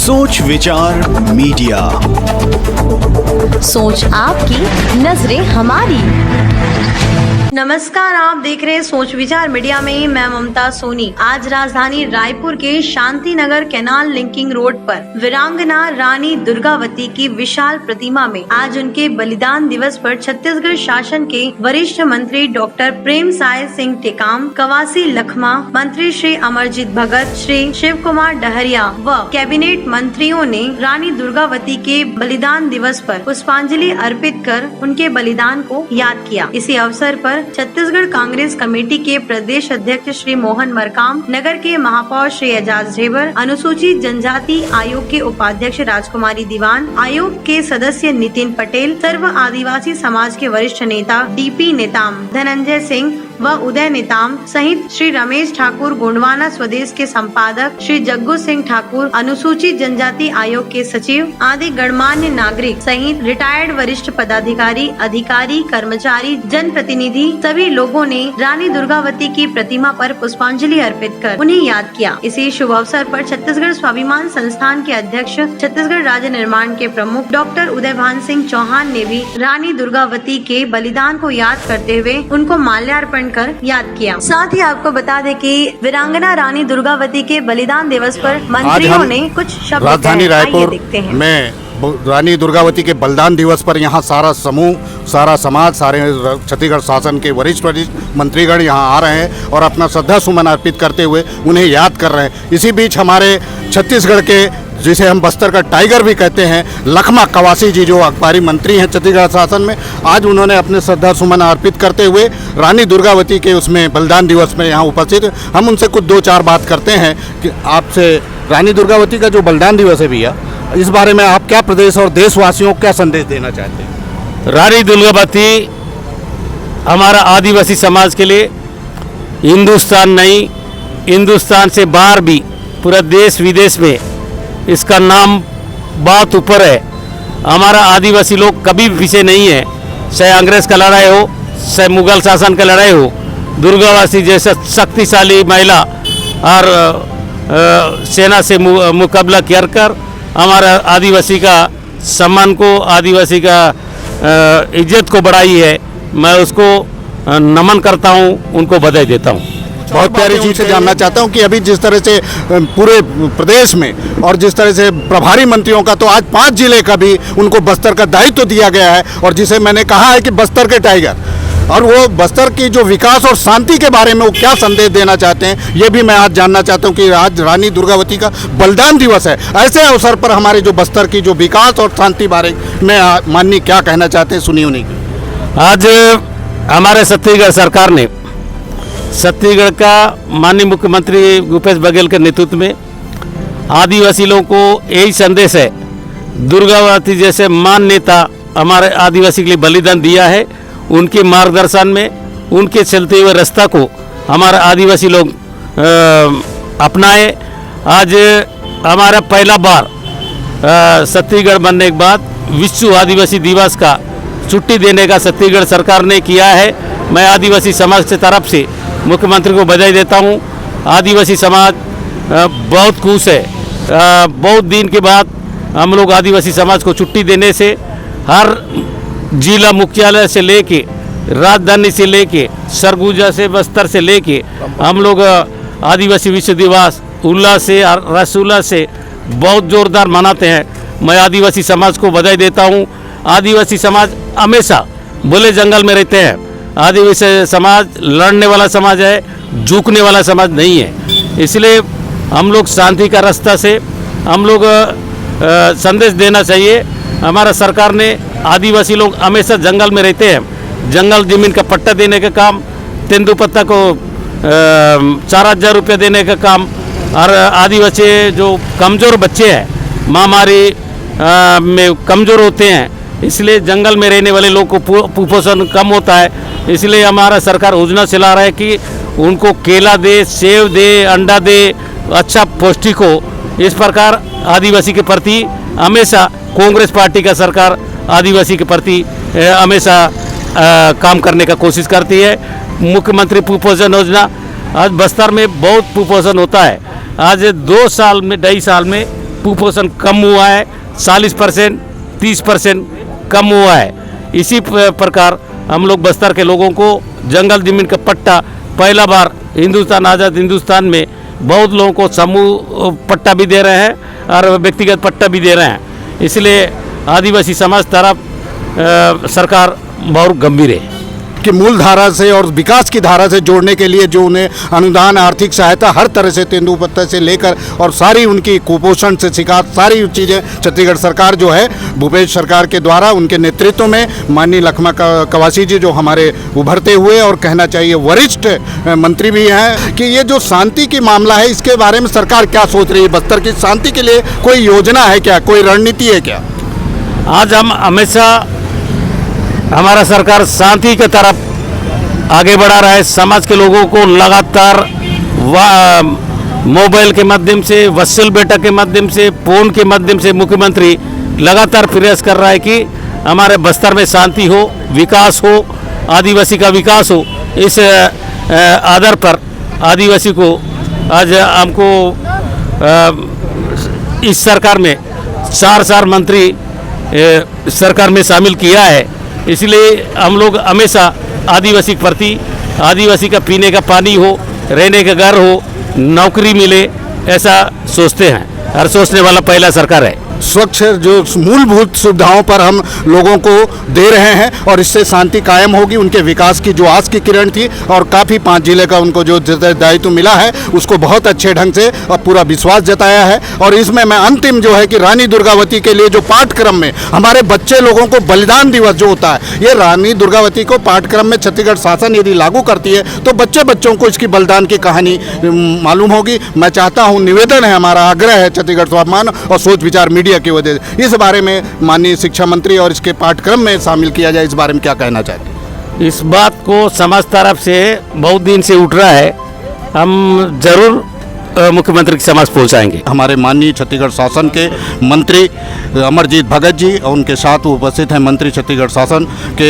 सोच विचार मीडिया, सोच आपकी, नजरें हमारी। नमस्कार, आप देख रहे हैं सोच विचार मीडिया में। मैं ममता सोनी। आज राजधानी रायपुर के Shanti Nagar canal linking road पर वीरांगना रानी दुर्गावती की विशाल प्रतिमा में आज उनके बलिदान दिवस पर छत्तीसगढ़ शासन के वरिष्ठ मंत्री डॉक्टर प्रेम साय सिंह टेकाम, कवासी लखमा, मंत्री श्री अमरजीत भगत, श्री शिव कुमार डहरिया व कैबिनेट मंत्रियों ने रानी दुर्गावती के बलिदान दिवस पर पुष्पांजलि अर्पित कर उनके बलिदान को याद किया। इसी अवसर पर छत्तीसगढ़ कांग्रेस कमेटी के प्रदेश अध्यक्ष श्री मोहन मरकाम, नगर के महापौर श्री एजाज ढेबर, अनुसूचित जनजाति आयोग के उपाध्यक्ष राजकुमारी दीवान, आयोग के सदस्य नितिन पटेल, सर्व आदिवासी समाज के वरिष्ठ नेता डीपी नेताम, धनंजय सिंह व उदय नेताम सहित श्री रमेश ठाकुर, गोंडवाना स्वदेश के संपादक श्री जग्गू सिंह ठाकुर, अनुसूचित जनजाति आयोग के सचिव आदि गणमान्य नागरिक सहित रिटायर्ड वरिष्ठ पदाधिकारी, अधिकारी, कर्मचारी, जनप्रतिनिधि सभी लोगों ने रानी दुर्गावती की प्रतिमा पर पुष्पांजलि अर्पित कर उन्हें याद किया। इसी शुभ अवसर पर छत्तीसगढ़ स्वाभिमान संस्थान के अध्यक्ष, छत्तीसगढ़ राज्य निर्माण के प्रमुख डॉक्टर उदयभान सिंह चौहान ने भी रानी दुर्गावती के बलिदान को याद करते हुए उनको माल्यार्पण कर याद किया। साथ ही आपको बता दें कि वीरांगना रानी दुर्गावती के बलिदान दिवस पर मंत्रियों ने कुछ शब्द राजधानी रायपुर में रानी दुर्गावती के बलिदान दिवस पर यहाँ सारा समूह, सारा समाज, सारे छत्तीसगढ़ शासन के वरिष्ठ मंत्रीगण यहाँ आ रहे हैं और अपना श्रद्धा सुमन अर्पित करते हुए उन्हें याद कर रहे हैं। इसी बीच हमारे छत्तीसगढ़ के, जिसे हम बस्तर का टाइगर भी कहते हैं, लखमा कवासी जी जो अखबारी मंत्री हैं छत्तीसगढ़ शासन में, आज उन्होंने अपने श्रद्धा सुमन अर्पित करते हुए रानी दुर्गावती के उसमें बलिदान दिवस में यहाँ उपस्थित। हम उनसे कुछ दो चार बात करते हैं कि आपसे रानी दुर्गावती का जो बलिदान दिवस है भैया, इस बारे में आप क्या प्रदेश और देशवासियों को क्या संदेश देना चाहते हैं? रानी दुर्गावती हमारा आदिवासी समाज के लिए हिंदुस्तान नहीं, हिंदुस्तान से बाहर भी पूरा देश विदेश में इसका नाम बहुत ऊपर है। हमारा आदिवासी लोग कभी पीछे नहीं है, चाहे अंग्रेज का लड़ाई हो, चाहे मुगल शासन का लड़ाई हो। दुर्गावती जैसा शक्तिशाली महिला और सेना से मुकाबला कर हमारा आदिवासी का सम्मान को, आदिवासी का इज्जत को बढ़ाई है। मैं उसको नमन करता हूँ, उनको बधाई देता हूँ। बहुत प्यारी चीज़ से जानना चाहता हूँ कि अभी जिस तरह से पूरे प्रदेश में और जिस तरह से प्रभारी मंत्रियों का, तो आज 5 जिले का भी उनको बस्तर का दायित्व तो दिया गया है, और जिसे मैंने कहा है कि बस्तर के टाइगर, और वो बस्तर की जो विकास और शांति के बारे में वो क्या संदेश देना चाहते हैं, ये भी मैं आज जानना चाहता हूँ कि आज रानी दुर्गावती का बलिदान दिवस है। ऐसे अवसर पर हमारे जो बस्तर की जो विकास और शांति बारे में माननीय क्या कहना चाहते हैं, सुनिए उन्हीं की। आज हमारे छत्तीसगढ़ सरकार ने, छत्तीसगढ़ का माननीय मुख्यमंत्री भूपेश बघेल के नेतृत्व में आदिवासी लोगों को यही संदेश है, दुर्गावती जैसे महान नेता हमारे आदिवासी के लिए बलिदान दिया है, उनके मार्गदर्शन में, उनके चलते हुए रास्ता को हमारा आदिवासी लोग अपनाए। आज हमारा पहला बार छत्तीसगढ़ बनने के बाद विश्व आदिवासी दिवस का छुट्टी देने का छत्तीसगढ़ सरकार ने किया है। मैं आदिवासी समाज की तरफ से मुख्यमंत्री को बधाई देता हूँ। आदिवासी समाज बहुत खुश है। बहुत दिन के बाद हम लोग आदिवासी समाज को छुट्टी देने से हर जिला मुख्यालय से लेके, राजधानी से लेके, सरगुजा से, बस्तर से लेके हम लोग आदिवासी विश्व दिवस उल्लास से और हर्षोल्लास से बहुत जोरदार मनाते हैं। मैं आदिवासी समाज को बधाई देता हूँ। आदिवासी समाज हमेशा भले जंगल में रहते हैं। आदिवासी समाज लड़ने वाला समाज है, झुकने वाला समाज नहीं है। इसलिए हम लोग शांति का रास्ता से हम लोग संदेश देना चाहिए। हमारा सरकार ने, आदिवासी लोग हमेशा जंगल में रहते हैं, जंगल जमीन का पट्टा देने का काम, तेंदुपत्ता को 4000 रुपये देने का काम, और आदिवासी जो कमज़ोर बच्चे हैं, महामारी में कमज़ोर होते हैं, इसलिए जंगल में रहने वाले लोग को कुपोषण कम होता है। इसलिए हमारा सरकार योजना चला रहा है कि उनको केला दे, सेब दे, अंडा दे, अच्छा पौष्टिक हो। इस प्रकार आदिवासी के प्रति हमेशा कांग्रेस पार्टी का सरकार आदिवासी के प्रति हमेशा काम करने का कोशिश करती है। मुख्यमंत्री कुपोषण योजना, आज बस्तर में बहुत कुपोषण होता है। आज 2 साल में 2.5 साल में कुपोषण कम हुआ है, 40% 30% कम हुआ है। इसी प्रकार हम लोग बस्तर के लोगों को जंगल जमीन का पट्टा पहला बार हिंदुस्तान आज़ाद हिंदुस्तान में बहुत लोगों को समूह पट्टा भी दे रहे हैं और व्यक्तिगत पट्टा भी दे रहे हैं। इसलिए आदिवासी समाज तरफ सरकार बहुत गंभीर है कि मूल धारा से और विकास की धारा से जोड़ने के लिए जो उन्हें अनुदान, आर्थिक सहायता हर तरह से तेंदुपत्ता से लेकर और सारी उनकी कुपोषण से शिकायत सारी चीज़ें छत्तीसगढ़ सरकार जो है भूपेश सरकार के द्वारा उनके नेतृत्व में माननीय लखमा कवासी जी जो हमारे उभरते हुए और कहना चाहिए वरिष्ठ मंत्री भी हैं कि ये जो शांति की मामला है इसके बारे में सरकार क्या सोच रही है? बस्तर की शांति के लिए कोई योजना है क्या, कोई रणनीति है क्या? आज हम हमेशा हमारा सरकार शांति की तरफ आगे बढ़ा रहा है। समाज के लोगों को लगातार मोबाइल के माध्यम से, वत्सल बेटा के माध्यम से, फोन के माध्यम से मुख्यमंत्री लगातार प्रयास कर रहा है कि हमारे बस्तर में शांति हो, विकास हो, आदिवासी का विकास हो। इस आधार पर आदिवासी को आज हमको इस सरकार में 4 मंत्री सरकार में शामिल किया है। इसलिए हम लोग हमेशा आदिवासी के प्रति, आदिवासी का पीने का पानी हो, रहने का घर हो, नौकरी मिले, ऐसा सोचते हैं और सोचने वाला पहला सरकार है। स्वच्छ जो मूलभूत सुविधाओं पर हम लोगों को दे रहे हैं और इससे शांति कायम होगी। उनके विकास की जो आस की किरण थी और काफ़ी 5 जिले का उनको जो दायित्व मिला है उसको बहुत अच्छे ढंग से और पूरा विश्वास जताया है। और इसमें मैं अंतिम जो है कि रानी दुर्गावती के लिए जो पाठ्यक्रम में हमारे बच्चे लोगों को बलिदान दिवस जो होता है, ये रानी दुर्गावती को पाठ्यक्रम में छत्तीसगढ़ शासन यदि लागू करती है तो बच्चों को इसकी बलिदान की कहानी मालूम होगी। मैं चाहता हूँ, निवेदन है, हमारा आग्रह है छत्तीसगढ़ स्वाभिमान और सोच विचार मीडिया की वजह से इस बारे में माननीय शिक्षा मंत्री और इसके पाठ्यक्रम में शामिल किया जाए। इस बारे में क्या कहना चाहते हैं? इस बात को समाज तरफ से बहुत दिन से उठ रहा है, हम जरूर मुख्यमंत्री के समक्ष पहुंचाएंगे। हमारे माननीय छत्तीसगढ़ शासन के मंत्री अमरजीत भगत जी और उनके साथ उपस्थित हैं मंत्री छत्तीसगढ़ शासन के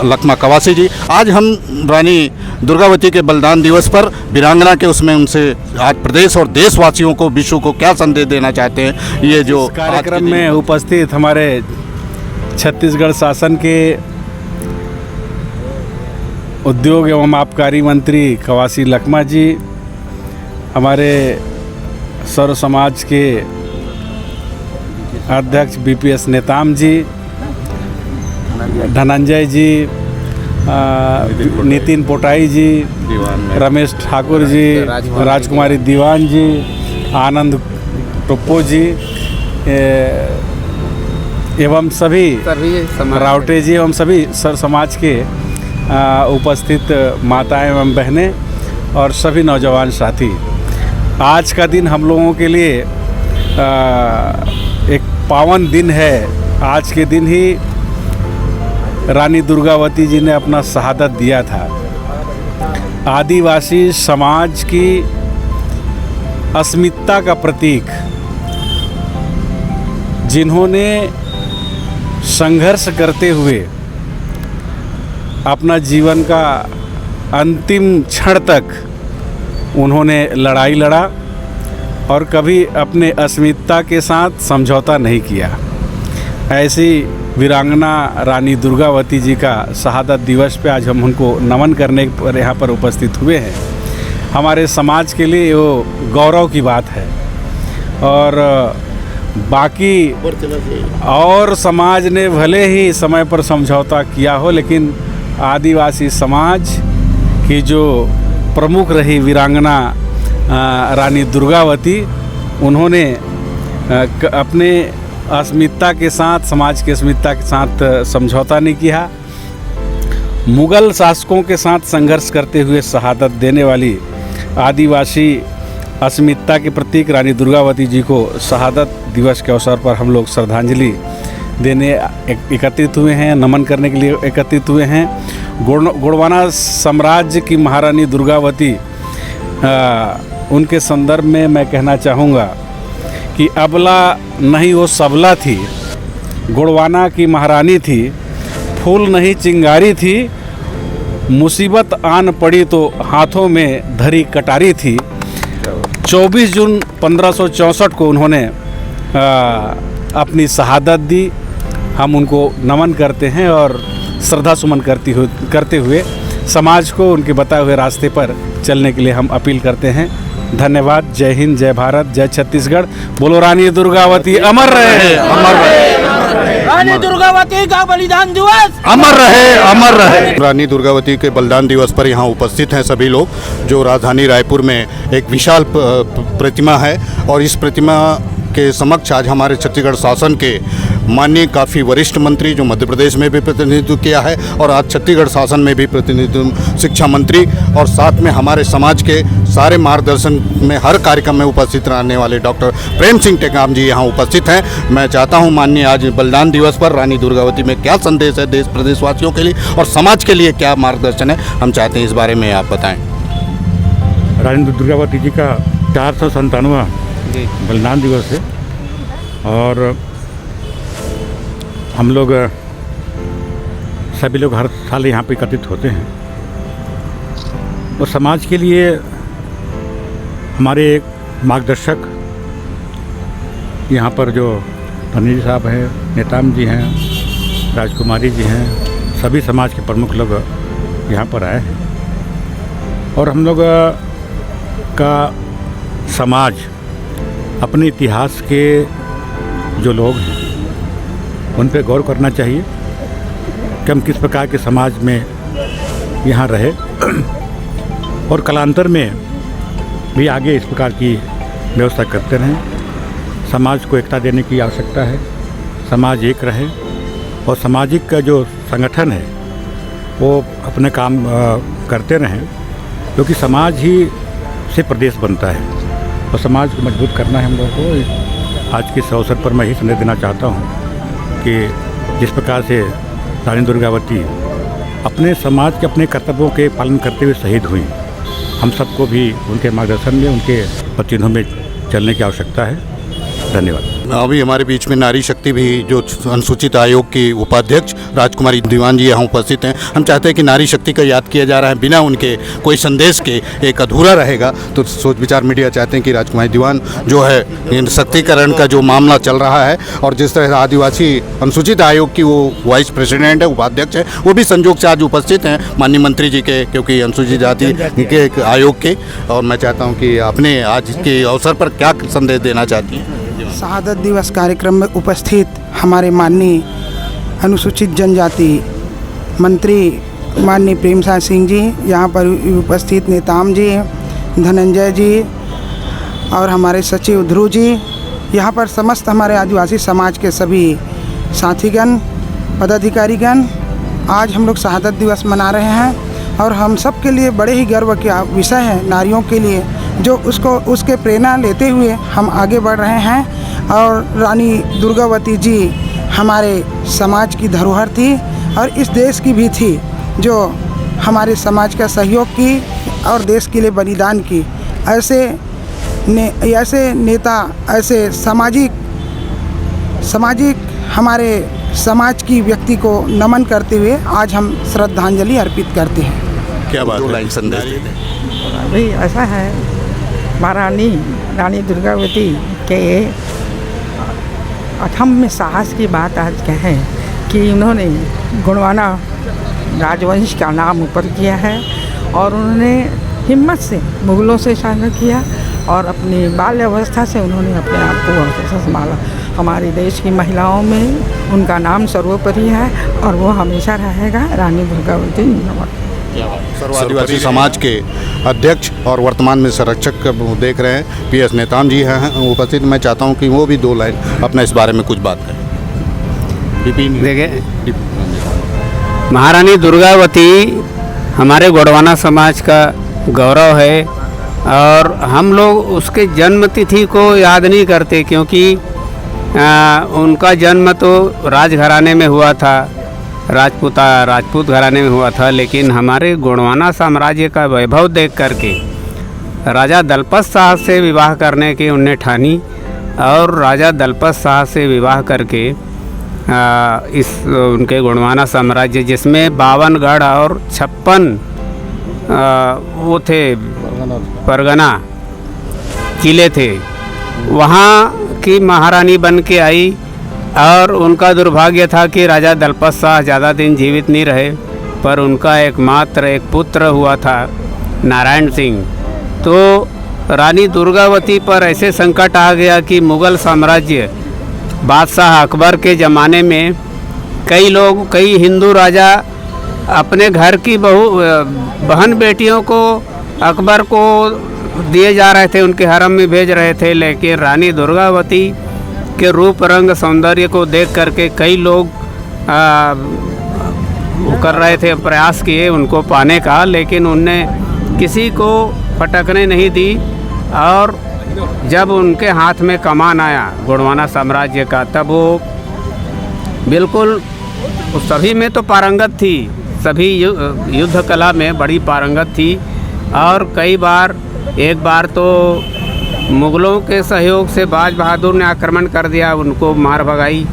लखमा कवासी जी। आज हम रानी दुर्गावती के बलिदान दिवस पर वीरांगना के उसमें उनसे आज प्रदेश और देशवासियों को, विश्व को क्या संदेश देना चाहते हैं? ये जो कार्यक्रम में उपस्थित हमारे छत्तीसगढ़ शासन के उद्योग एवं आबकारी मंत्री कवासी लखमा जी, हमारे सर्व समाज के अध्यक्ष बीपीएस नेताम जी, धनंजय जी, नितिन पोटाई जी, रमेश ठाकुर जी, राजकुमारी दीवान जी, आनंद टोप्पो जी एवं सभी रावटे जी एवं सभी सर्व समाज के उपस्थित माताएं एवं बहनें और सभी नौजवान साथी, आज का दिन हम लोगों के लिए एक पावन दिन है। आज के दिन ही रानी दुर्गावती जी ने अपना शहादत दिया था। आदिवासी समाज की अस्मिता का प्रतीक, जिन्होंने संघर्ष करते हुए अपना जीवन का अंतिम क्षण तक उन्होंने लड़ाई लड़ा और कभी अपने अस्मिता के साथ समझौता नहीं किया। ऐसी वीरांगना रानी दुर्गावती जी का शहादत दिवस पे आज हम उनको नमन करने पर यहाँ पर उपस्थित हुए हैं। हमारे समाज के लिए वो गौरव की बात है और बाकी और समाज ने भले ही समय पर समझौता किया हो, लेकिन आदिवासी समाज की जो प्रमुख रही वीरांगना रानी दुर्गावती, उन्होंने अपने अस्मिता के साथ, समाज की अस्मिता के साथ समझौता नहीं किया। मुगल शासकों के साथ संघर्ष करते हुए शहादत देने वाली आदिवासी अस्मिता के प्रतीक रानी दुर्गावती जी को शहादत दिवस के अवसर पर हम लोग श्रद्धांजलि देने एकत्रित हुए हैं, नमन करने के लिए एकत्रित हुए हैं। गोंडवाना साम्राज्य की महारानी दुर्गावती, उनके संदर्भ में मैं कहना चाहूँगा कि अबला नहीं वो सबला थी, गोंडवाना की महारानी थी, फूल नहीं चिंगारी थी, मुसीबत आन पड़ी तो हाथों में धरी कटारी थी। 24 जून 1564 को उन्होंने अपनी शहादत दी। हम उनको नमन करते हैं और श्रद्धा सुमन करते हुए समाज को उनके बताए हुए रास्ते पर चलने के लिए हम अपील करते हैं। धन्यवाद। जय हिंद, जय भारत, जय छत्तीसगढ़। बोलो रानी दुर्गावती अमर रहे, अमर रहे। रानी दुर्गावती का बलिदान दिवस अमर रहे, अमर रहे। रानी दुर्गावती के बलिदान दिवस पर यहाँ उपस्थित हैं सभी लोग। जो राजधानी रायपुर में एक विशाल प्रतिमा है और इस प्रतिमा के समक्ष आज हमारे छत्तीसगढ़ शासन के माननीय काफ़ी वरिष्ठ मंत्री जो मध्य प्रदेश में भी प्रतिनिधित्व किया है और आज छत्तीसगढ़ शासन में भी प्रतिनिधित्व, शिक्षा मंत्री और साथ में हमारे समाज के सारे मार्गदर्शन में हर कार्यक्रम में उपस्थित रहने वाले डॉक्टर प्रेम सिंह टेकाम जी यहाँ उपस्थित हैं। मैं चाहता हूँ माननीय आज बलिदान दिवस पर रानी दुर्गावती में क्या संदेश है देश प्रदेशवासियों के लिए और समाज के लिए क्या मार्गदर्शन है, हम चाहते हैं इस बारे में आप बताएँ। रानी दुर्गावती जी का 497वां बलिदान दिवस है और हम लोग सभी लोग हर साल यहाँ पे एकत्रित होते हैं और समाज के लिए हमारे एक मार्गदर्शक यहाँ पर जो धनी जी साहब हैं, नेताम जी हैं, राजकुमारी जी हैं, सभी समाज के प्रमुख लोग यहाँ पर आए हैं और हम लोग का समाज अपने इतिहास के जो लोग हैं उन पे गौर करना चाहिए कि हम किस प्रकार के समाज में यहाँ रहे और कालांतर में भी आगे इस प्रकार की व्यवस्था करते रहें। समाज को एकता देने की आवश्यकता है, समाज एक रहे और सामाजिक का जो संगठन है वो अपने काम करते रहें क्योंकि समाज ही से प्रदेश बनता है और समाज को मजबूत करना है हम लोगों को। आज के इस अवसर पर मैं ही संदेश देना चाहता हूँ कि जिस प्रकार से रानी दुर्गावती अपने समाज के अपने कर्तव्यों के पालन करते हुए शहीद हुई, हम सबको भी उनके मार्गदर्शन में, उनके पदचिन्हों में चलने की आवश्यकता है। धन्यवाद। अभी हमारे बीच में नारी शक्ति भी जो अनुसूचित आयोग की उपाध्यक्ष राजकुमारी दीवान जी यहाँ उपस्थित हैं। हम चाहते हैं कि नारी शक्ति का याद किया जा रहा है, बिना उनके कोई संदेश के एक अधूरा रहेगा। तो सोच विचार मीडिया चाहते हैं कि राजकुमारी दीवान जो है सशक्तिकरण का जो मामला चल रहा है और जिस तरह आदिवासी अनुसूचित आयोग की वो वाइस प्रेसिडेंट है, उपाध्यक्ष है, वो भी संयोग से आज उपस्थित हैं माननीय मंत्री जी के, क्योंकि अनुसूचित जाति के आयोग के। और मैं चाहता हूँ कि अपने आज के अवसर पर क्या संदेश देना चाहती हैं। शहादत दिवस कार्यक्रम में उपस्थित हमारे माननीय अनुसूचित जनजाति मंत्री माननीय प्रेमसाय सिंह जी, यहाँ पर उपस्थित नेताम जी, धनंजय जी और हमारे सचिव ध्रुव जी, यहाँ पर समस्त हमारे आदिवासी समाज के सभी साथीगण, पदाधिकारीगण, आज हम लोग शहादत दिवस मना रहे हैं और हम सब के लिए बड़े ही गर्व का विषय है, नारियों के लिए, जो उसके प्रेरणा लेते हुए हम आगे बढ़ रहे हैं। और रानी दुर्गावती जी हमारे समाज की धरोहर थी और इस देश की भी थी, जो हमारे समाज का सहयोग की और देश के लिए बलिदान की। ऐसे नेता, ऐसे सामाजिक हमारे समाज की व्यक्ति को नमन करते हुए आज हम श्रद्धांजलि अर्पित करते हैं। क्या बात है, संदेश देते हैं। भाई ऐसा है, महारानी रानी दुर्गावती के अथम्य साहस की बात आज कहें कि उन्होंने गुणवाना राजवंश का नाम ऊपर किया है और उन्होंने हिम्मत से मुग़लों से सामना किया और अपनी बाल्यावस्था से उन्होंने अपने आप को संभाला। हमारे देश की महिलाओं में उनका नाम सर्वोपरि है और वो हमेशा रहेगा। रानी दुर्गावती सर्व आदिवासी समाज के अध्यक्ष और वर्तमान में संरक्षक देख रहे हैं PS नेताम जी हैं उपस्थित। मैं चाहता हूं कि वो भी 2 लाइन अपना इस बारे में कुछ बात करें। देखिए, महारानी दुर्गावती हमारे गोंडवाना समाज का गौरव है और हम लोग उसके जन्म तिथि को याद नहीं करते क्योंकि उनका जन्म तो राजघराने में हुआ था, राजपूत घराने में हुआ था। लेकिन हमारे गोंडवाना साम्राज्य का वैभव देख करके राजा दलपत शाह से विवाह करने की उन्हें ठानी और राजा दलपत शाह से विवाह करके इस उनके गोंडवाना साम्राज्य, जिसमें 52 गढ़ और 56 वो थे परगना किले थे, वहाँ की महारानी बन के आई और उनका दुर्भाग्य था कि राजा दलपत शाह ज़्यादा दिन जीवित नहीं रहे, पर उनका एकमात्र एक पुत्र हुआ था नारायण सिंह। तो रानी दुर्गावती पर ऐसे संकट आ गया कि मुग़ल साम्राज्य बादशाह अकबर के ज़माने में कई हिंदू राजा अपने घर की बहन बेटियों को अकबर को दिए जा रहे थे, उनके हरम में भेज रहे थे। लेकिन रानी दुर्गावती के रूप रंग सौंदर्य को देख करके कई लोग कर रहे थे, प्रयास किए उनको पाने का, लेकिन उनने किसी को फटकने नहीं दी। और जब उनके हाथ में कमान आया गोंडवाना साम्राज्य का, तब वो बिल्कुल सभी में तो पारंगत थी, सभी युद्ध कला में बड़ी पारंगत थी। और एक बार तो मुग़लों के सहयोग से बाज बहादुर ने आक्रमण कर दिया, उनको मार भगाई।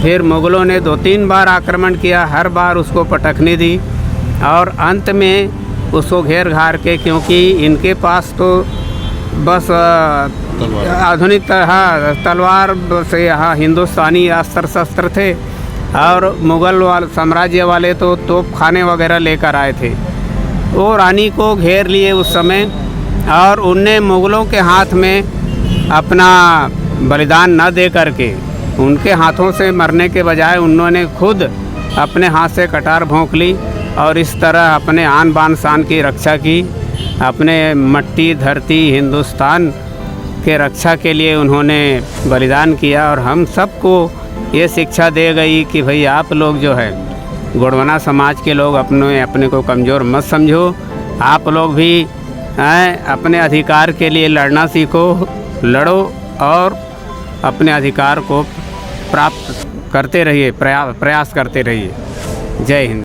फिर मुग़लों ने 2-3 बार आक्रमण किया, हर बार उसको पटकने दी और अंत में उसको घेर घार के, क्योंकि इनके पास तो बस आधुनिक तलवार से हिंदुस्तानी अस्त्र शस्त्र थे और मुग़ल साम्राज्य वाले तो तोप खाने वगैरह लेकर आए थे। वो रानी को घेर लिए उस समय, और उनने मुग़लों के हाथ में अपना बलिदान न दे करके उनके हाथों से मरने के बजाय उन्होंने खुद अपने हाथ से कटार भोंक ली और इस तरह अपने आन बान शान की रक्षा की। अपने मट्टी धरती हिंदुस्तान के रक्षा के लिए उन्होंने बलिदान किया। और हम सबको ये शिक्षा दे गई कि भाई आप लोग जो है गोंडवाना समाज के लोग अपने को कमज़ोर मत समझो, आप लोग भी अपने अधिकार के लिए लड़ना सीखो, लड़ो और अपने अधिकार को प्राप्त करते रहिए, प्रयास करते रहिए। जय हिंद।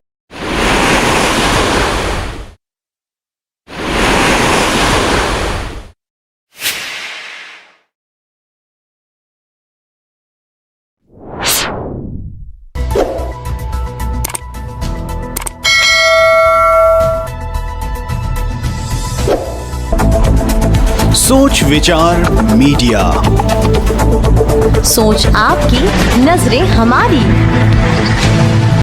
सोच विचार मीडिया, सोच आपकी, नजरें हमारी।